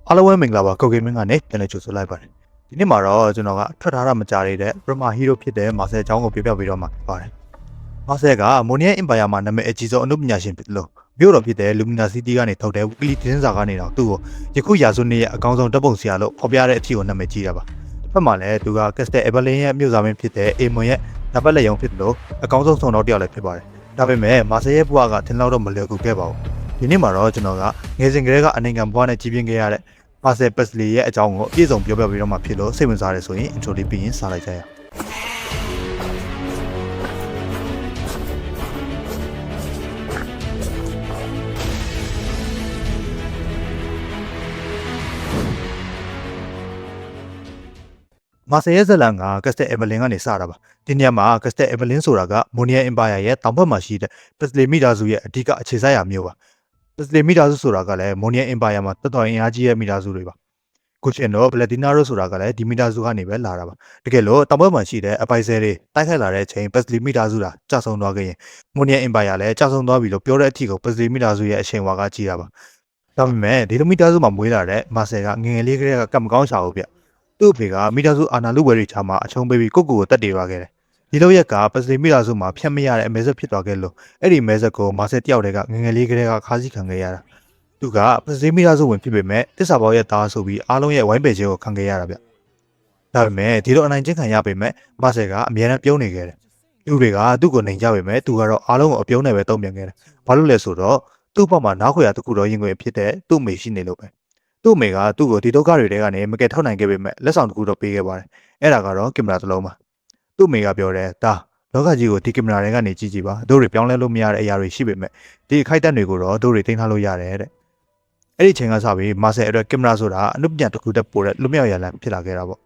အားလုံးပဲမင်္ဂလာပါကိုကေမင်းကနေပြန်လည်ကြိုဆိုလိုက်ပါတယ်ဒီနေ့မှာတော့ကျွန်တော်ကထွက်ထားတာမကြရတဲ့ပရမာဟီးရိုးဖြစ်တဲ့မာဆယ်အကြောင်းကိုပြောပြပေးတော့မှာဖြစ်ပါတယ်မာဆယ်ကမိုနီယမ်အင်ပါယာမှာနာမည်အကြီးဆုံးအနုပညာရှင်ဖြစ်လို့မြို့တော်ဖြစ်တဲ့လူမီနာစီးတီးကနေထုတ်တဲ့ဝီကလီသတင်းစာကနေတော့သူ့ကိုယခုရာစုနှစ်ရဲ့အကောင်းဆုံးဓာတ်ပုံဆရာလို့ဖော်ပြတဲ့အထီကိုနာမည်ကြီးတာပါတစ်ဖက်မှာလည်းသူကကက်စတယ်အဗလင်းရဲ့မြို့စားမင်းဖြစ်တဲ့အေမွန်ရဲ့နံပါတ်လက်ရုံဖြစ်လို့အကောင်းဆုံးဆောင်တော်တစ်ယောက်လည်းဖြစ်ပါတယ်ဒါပေမဲ့မာဆယ်ရဲ့ဘဝကထင်လောက်တော့မလွယ်ကူခဲ့ပါဘူးဒီနေ့မှာတော့ကျွန်တော်ကငယ်စဉ်ကတည်းကအနိုင်ငံဘဝနဲ့ကြီးပြင်းခဲ့ရတဲ့မာဆယ်ပက်စလီရဲ့အကြောင်းကိုအပြည့်စုံပြောပြပေးတော့မှာဖြစ်လို့စိတ်ဝင်စားတယ်ဆိုရင် intro လေးပြီးရင်စလိုက်ကြရအောင်မာဆယ်ရဲ့ဇလန်ကကက်စတယ်အဗလင်းကနေစတာပါဒီနေရာမှာကက်စတယ်အဗလင်းဆိုတာကမိုနီယမ်အင်ပါယာရဲ့တောင်ဘက်မှာရှိတဲ့ပက်စလီမိသားစုရဲ့အဓိကအခြေစိုက်ရာမြို့ပါပက်စလီမိသားစုဆိုတာကလည်းမိုနီယမ်အင်ပါယာမှာတော်တော်အင်အားကြီးရဲ့မိသားစုတွေပါခုချင်းတော့ပလက်တီနာရိုဆိုတာကလည်းဒီမိသားစုကနေပဲလာတာပါတကယ်လို့တောင်ဘက်မှာရှိတဲ့အပိုင်ဆယ်တွေတိုက်ခိုက်လာတဲ့အချိန်ပက်စလီမိသားစုကကြာဆုံးသွားခဲ့ရင်မိုနီယမ်အင်ပါယာလည်းကြာဆုံးသွားပြီလို့ပြောတဲ့အထီကိုပက်စလီမိသားစုရဲ့အချိန်ဝါကကြီးတာပါဒါပေမဲ့ဒီလိုမိသားစုမှာမွေးလာတဲ့မာဆယ်ကငငယ်လေးကလေးကကံမကောင်းရှာဘူးဗျသူ့အဖေကမိသားစုအာနာလူဝဲတွေချာမှာအချုံးပေးပြီးကိုကိုတက်တေသွားခဲ့တယ်ဒီလိုရက်ကပက်စလီမိသားစုမှာဖြတ်မရတဲ့အမဲဆက်ဖြစ်သွားခဲ့လို့အဲ့ဒီမဲဆက်ကိုမာဆယ်တယောက်တည်းကငငယ်လေးကလေးကခါးစီခံခဲ့ရတာသူကပစည်းမိသားစုဝင်ဖြစ်ပေမဲ့တစ္ဆာပေါရဲ့သားဆိုပြီးအားလုံးရဲ့ဝိုင်းပယ်ခြင်းကိုခံခဲ့ရတာဗျဒါပေမဲ့ဒီလိုအနိုင်ကျင့်ခံရပေမဲ့မာဆယ်ကအမြဲတမ်းပြုံးနေခဲ့တယ်လူတွေကသူ့ကိုနိုင်ကြပေမဲ့သူကတော့အားလုံးကိုအပြုံးနဲ့ပဲတုံ့ပြန်ခဲ့တယ်ဘာလို့လဲဆိုတော့သူ့ဘက်မှာနားခွေရတခုတော့ရင်ခွေဖြစ်တဲ့သူ့မိရှိနေလို့ပဲသူ့မိကသူ့ကိုဒီဒုက္ခတွေထဲကနေမကယ်ထုတ်နိုင်ခဲ့ပေမဲ့လက်ဆောင်တခုတော့ပေးခဲ့ပါတယ်အဲ့ဒါကတော့ကင်မရာတစ်လုံးပါသူ့မိကပြောတယ်ဒါလောကကြီးကိုဒီကင်မရာတွေကနေကြည့်ကြည့်ပါတို့တွေပြောင်းလဲလို့မရတဲ့အရာတွေရှိပေမဲ့ဒီအခိုက်အတန့်တွေကိုတော့တို့တွေတင်ထားလို့ရတယ်တဲ့အဲ့ဒီချိန်ကစပြီးမာဆယ်အတွက်ကင်မရာဆိုတာအနုပညာတစ်ခုတည်းပို့တဲ့လွမြောက်ရလန်ဖြစ်လာခဲ့တာပေါ့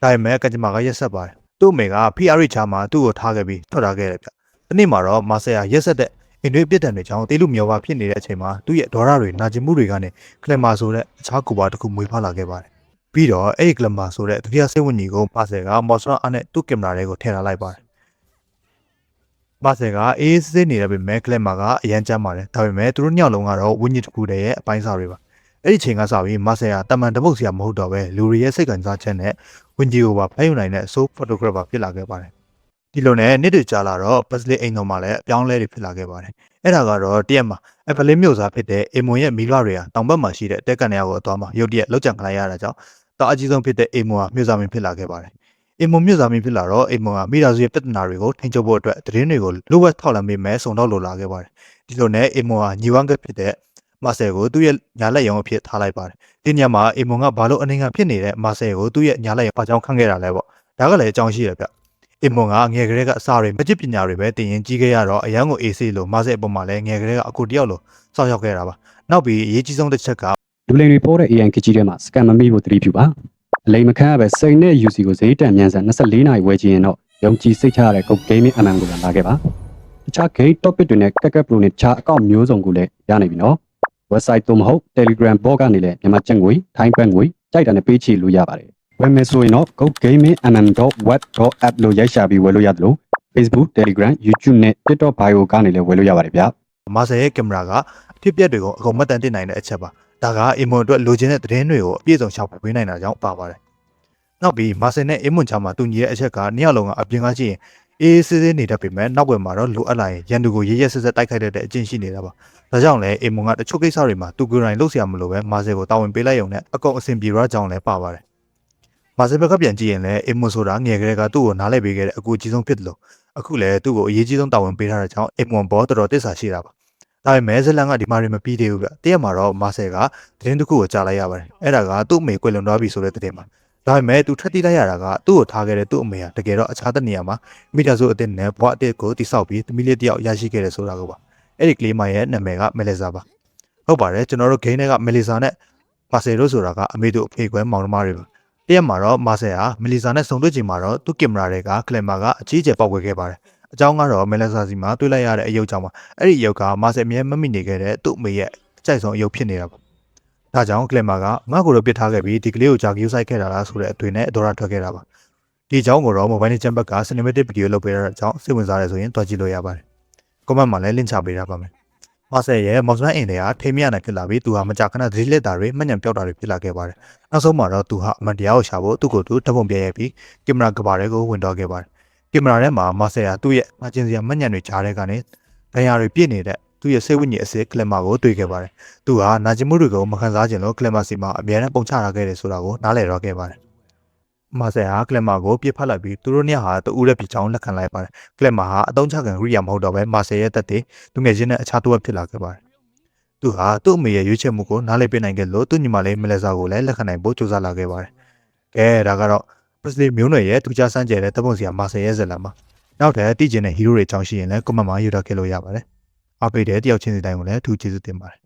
ဒါပေမဲ့ကကြမာကရက်ဆက်ပါတယ်သူ့အမေက PR ချာမှာသူ့ကိုထားခဲ့ပြီးထွက်လာခဲ့တယ်ဗျဒီနေ့မှာတော့မာဆယ်ကရက်ဆက်တဲ့အင်တွေပြစ်ဒဏ်တွေကြောင့်တေးလူမျောပါဖြစ်နေတဲ့အချိန်မှာသူ့ရဲ့ဒေါရတွေနာကျင်မှုတွေကနေကလမာဆိုတဲ့အခြားကူပါတစ်ခုမွေးဖွားလာခဲ့ပါတယ်ပြီးတော့အဲ့ဒီကလမာဆိုတဲ့ဒုတိယစိတ်ဝင်ကြီးကိုမာဆယ်ကမော်စထရာအနဲ့သူ့ကင်မရာတွေကိုထည့်ထားလိုက်ပါတယ်မာဆယ်ကအေးစစ်နေတယ်ပေမဲ့ကလမာကအရန်ကျမ်းပါတယ်ဒါပေမဲ့သူတို့ညောက်လုံးကတော့ဝင်းကြီးတစ်ခုတည်းရဲ့အပိုင်းစားတွေပါအဲ့ဒီချိန်ကစပြီးမာဆယ်ကတမန်တပုတ်စီကမဟုတ်တော့ပဲလူတွေရဲ့စိတ်ကံစားချက်နဲ့ဝင်းကြီးကိုပါဖမ်းယူနိုင်တဲ့ soul photographer ဖြစ်လာခဲ့ပါတယ်ဒီလိုနဲ့နှစ်တွေကြာလာတော့ပက်စလီအိမ်တော်မှာလည်းအပြောင်းလဲတွေဖြစ်လာခဲ့ပါတယ်အဲ့ဒါကတော့တရက်မှာအဗလင်းမျိုးစားဖြစ်တဲ့အေမွန်ရဲ့မိဘတွေကတောင်ဘက်မှာရှိတဲ့တဲကန်ရကိုအသွားမှာရုတ်တရက်လောက်ကြံခလိုက်ရတာကြောင့်တာအကြီးဆုံးဖြစ်တဲ့အေမွန်ကမျိုးစားမင်းဖြစ်လာခဲ့ပါတယ်အေမွန်မျိုးစားမင်းဖြစ်လာတော့အေမွန်ကမိသားစုရဲ့ပြဿနာတွေကိုထိန်းချုပ်ဖို့အတွက်သတင်းတွေကိုလိုဝက်ထောက်လမ်းပေးမယ်စုံတော့လိုလာခဲ့ပါတယ်ဒီလိုနဲ့အေမွန်ကညီဝမ်းကဖြစ်တဲ့မာဆယ်ကိုသူ့ရဲ့ညာလက်ရုံအဖြစ်ထားလိုက်ပါတယ်ဒီညမှာအေမွန်ကဘာလို့အနေငါဖြစ်နေတဲ့မာဆယ်ကိုသူ့ရဲ့ညာလက်ရုံဘာကြောင့်ခန့်ခဲ့တာလဲပေါ့ဒါကလည်းအကြောင်းရှိရဗျအေမွန်ကငယ်ကလေးကအစာတွေမကြည့်ပညာတွေပဲတင်ရင်ကြီးခဲ့ရတော့အရန်ကိုအေးဆေးလို့မာဆယ်အပေါ်မှာလည်းငယ်ကလေးကအကူတယောက်လို့စောင့်ရောက်ခဲ့တာပါနောက်ပြီးအရေးကြီးဆုံးတစ်ချက်ကလူလိမ်တွေပေါ်တဲ့ AI ကကြီးထဲမှာစကန်မမိဖို့တတိပြုပါအလိမ်မခန့်ရပဲစိန်နဲ့ UC ကိုဈေးတန်မြန်ဆန်24နာရီဝယ်ချင်ရင်တော့ယုံကြည်စိတ်ချရတဲ့ Go Gaming MM ကိုလာခဲ့ပါတခြား Game Topic တွေနဲ့ကက်ကက် Pro နဲ့တခြားအကောင့်မျိုးစုံကိုလည်းရနိုင်ပြီနော် website တို့မဟုတ် Telegram bot ကနေလည်းမြန်မာကျပ်ငွေထိုင်းဘတ်ငွေကြိုက်တာနဲ့ပေးချေလို့ရပါတယ်ဝယ်မယ်ဆိုရင်တော့ gogamingmm.web.app လို့ရိုက်ရှာပြီးဝယ်လို့ရတယ်လို့ Facebook Telegram YouTube နဲ့ TikTok bio ကနေလည်းဝယ်လို့ရပါတယ်ဗျာမာဆယ်ရဲ့ကင်မရာကအဖြစ်အပျက်တွေကိုအကုန်မှတ်တမ်းတင်နိုင်တဲ့အချက်ပါဒါကအေမွန်အတွက်လိုချင်တဲ့သတင်းတွေကိုအပြည့်စုံရှာဖွေပေးနိုင်တာကြောင့်ပါပါတယ်နောက်ပြီးမာဆယ်နဲ့အေမွန်ချာမှာတူညီတဲ့အချက်ကနှစ်ယောက်လုံးကအပြင်ကကြည့်ရင်အေးစစ်စစ်နေတတ်ပေမဲ့နောက်ွယ်မှာတော့လိုအပ်လာရင်ရန်သူကိုရဲရဲဆက်ဆက်တိုက်ခိုက်တဲ့အကျင့်ရှိနေတာပါဒါကြောင့်လည်းအေမွန်ကတချို့ကိစ္စတွေမှာသူကိုယ်တိုင်လှုပ်ရှားမလို့ပဲမာဆယ်ကိုတာဝန်ပေးလိုက်ရုံနဲ့အကုန်အဆင်ပြေရကြောင်းလည်းပါပါတယ်မာဆယ်ဘက်ကပြန်ကြည့်ရင်လည်းအေမွန်ဆိုတာငယ်ကလေးကသူ့ကိုနားလဲပေးခဲ့တဲ့အကူအကြီးဆုံးဖြစ်တယ်လို့အခုလည်းသူ့ကိုအရေးကြီးဆုံးတာဝန်ပေးထားတဲ့ကြောင့်အေမွန်ဘောတော်တော်တစ္ဆာရှိတာပါဒါပေမဲ့ဇလန်ကဒီမှာတွေမပြီးသေးဘူးဗျတရက်မှာတော့မာဆယ်ကသတင်းတစ်ခုကိုကြားလိုက်ရပါတယ်အဲ့ဒါကသူ့အမေကွယ်လွန်သွားပြီဆိုတဲ့သတင်းမှာဒါပေမဲ့သူထပ်တီးလိုက်ရတာကသူ့ကိုထားခဲ့တဲ့သူ့အမေကတကယ်တော့အခြားတစ်နေရာမှာမိသားစုအသစ်နဲ့ဘွားအသစ်ကိုတိစောက်ပြီးသမီးလေးတယောက်ရရှိခဲ့တယ်ဆိုတာကိုပါအဲ့ဒီကလေးမရဲ့နာမည်ကမယ်လီဆာပါဟုတ်ပါတယ်ကျွန်တော်တို့ဂိမ်းထဲကမယ်လီဆာနဲ့မာဆယ်တို့ဆိုတာကအမေတို့အဖေကွယ်မောင်နှမတွေပါတရက်မှာတော့မာဆယ်ဟာမယ်လီဆာနဲ့ဆုံတွေ့ချိန်မှာတော့သူ့ကင်မရာတွေကကလင်မာကအကြီးအကျယ်ပေါက်ကွဲခဲ့ပါတယ်အကြောင်းကတော့မယ်လီဆာစီမှာတွေ့လိုက်ရတဲ့အယုတ်ကြောင့်ပါအဲ့ဒီအယုတ်ကမာဆယ်အမြဲမမိနေခဲ့တဲ့သူ့အမေရဲ့အကြိုက်ဆုံးအယုတ်ဖြစ်နေတာပါဒါကြောင့်ကလင်မာကငါ့ကိုတော့ပစ်ထားခဲ့ပြီးဒီကလေးကိုကြာကယူဆိုင်ခဲ့တာလားဆိုတဲ့အတွေ့နဲ့အတော်ရထွက်ခဲ့တာပါဒီအကြောင်းကိုတော့ mobile နဲ့ချမ်ဘက်က cinematic video လုပ်ပေးတာကြောင့်စိတ်ဝင်စားတယ်ဆိုရင်တွားကြည့်လို့ရပါတယ် comment မှာလည်း link ချပေးထားပါမယ် မာဆယ်ရဲ့မောင်စမအင်တွေကထိမရနိုင်ဖြစ်လာပြီးသူဟာမကြာခဏသတိလက်တာတွေမှတ်ဉာဏ်ပြောက်တာတွေဖြစ်လာခဲ့ပါတယ်။နောက်ဆုံးမှာတော့သူဟာအမှန်တရားကိုရှာဖို့သူ့ကိုယ်သူဓာတ်ပုံပြရဲပြီးကင်မရာကဘာတွေကိုဝင်တော့ခဲ့ပါတယ်။ကင်မရာထဲမှာမာဆယ်ဟာသူ့ရဲ့အချင်းစီမှတ်ဉာဏ်တွေကြားထဲကနေဒဏ်ရာတွေပြည့်နေတဲ့သူ့ရဲ့စိတ်ဝိညာဉ်အစစ်ကလမာကိုတွေ့ခဲ့ပါတယ်။သူဟာနာကျင်မှုတွေကိုမခံစားခြင်းလို့ကလမာစီမှာအမြဲတမ်းပုံချထားခဲ့တယ်ဆိုတာကိုနားလည်တော့ခဲ့ပါတယ်။မာဆယ်ဟာကလမာကိုပြစ်ဖက်လိုက်ပြီးသူတို့နှစ်ဟာတူတဲ့ပြည်ချောင်းလက်ခံလိုက်ပါတယ်။ကလမာဟာအတုံးချခံရိယာမဟုတ်တော့ပဲမာဆယ်ရဲ့တက်တဲ့သူငယ်ချင်းနဲ့အခြားသူဖြစ်လာခဲ့ပါတယ်။သူဟာသူ့အမေရဲ့ရွေးချယ်မှုကိုနားလည်ပေးနိုင်ခဲ့လို့သူ့ညီမလေးမလဲစာကိုလည်းလက်ခံနိုင်ဖို့ကြိုးစားလာခဲ့ပါတယ်။ကဲဒါကတော့ Presley မျိုးနွယ်ရဲ့သူချစမ်းကျဲတဲ့တပ်ပုံစီယာမာဆယ်ရဲ့ဇာတ်လမ်းမှာနောက်ထပ်တည်ကျင်တဲ့ဟီးရိုတွေအကြောင်းရှိရင်လည်း comment မှာရေးထားခဲ့လို့ရပါတယ်။အားပေးတဲ့တယောက်ချင်းစီတိုင်းကိုလည်းအထူးကျေးဇူးတင်ပါတယ်